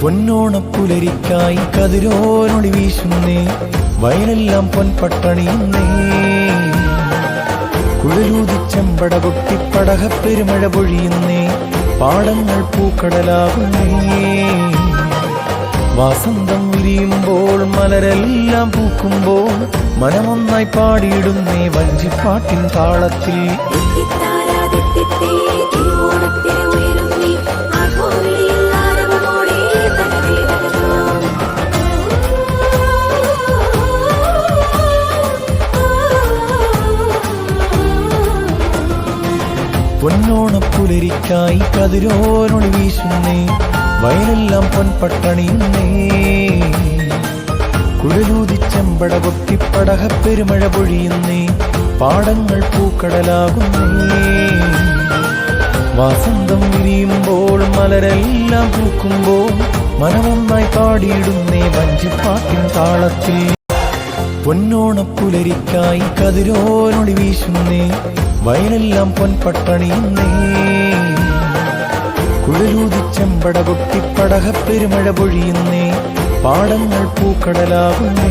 പൊന്നോണപ്പുലരിക്കായി കതിരോനൊളി വീശുന്നേ, വയലെല്ലാം പൊൻപട്ടണിയുന്നേ. കുഴലൂതിച്ചെമ്പട പൊട്ടി പടകപ്പെരുമഴ പൊഴിയുന്നേ, പാടങ്ങൾ പൂക്കടലാകുന്നേ. വാസന്തം വിരിയുമ്പോൾ മലരെല്ലാം പൂക്കുമ്പോൾ മനമൊന്നായി പാടിയിടുന്നേ വഞ്ചിപ്പാട്ടിൻ താളത്തിൽ. പൊന്നോണപ്പുലരിക്കായി കതിരോനൊളി വീശുന്നേ, വയലെല്ലാം പൊൻപട്ടണിയുന്നേ. കുഴലൂതിച്ചെമ്പട പൊട്ടി പടകപ്പെരുമഴ പൊഴിയുന്നേ, പാടങ്ങൾ പൂക്കടലാകുന്നേ. വാസന്തം വിരിയുമ്പോൾ മലരെല്ലാം പൂക്കുമ്പോൾ മനമൊന്നായി പാടിയിടുന്നേ വഞ്ചിപ്പാട്ടിൻ താളത്തിൽ. പൊന്നോണപ്പുലരിക്കായി കതിരോനൊളി വീശുന്നേ, വയലെല്ലാം പൊൻപട്ടണിയുന്നേ. കുഴലൂതിച്ചെമ്പട പൊട്ടി പടകപ്പെരുമഴ പൊഴിയുന്നേ, പാടങ്ങൾ പൂക്കടലാകുന്നേ.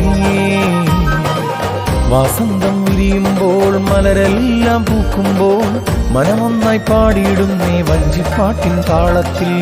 വാസന്തം വിരിയുമ്പോൾ മലരെല്ലാം പൂക്കുമ്പോൾ മനമൊന്നായി പാടിയിടുന്നേ വഞ്ചിപ്പാട്ടിൻ താളത്തിൽ.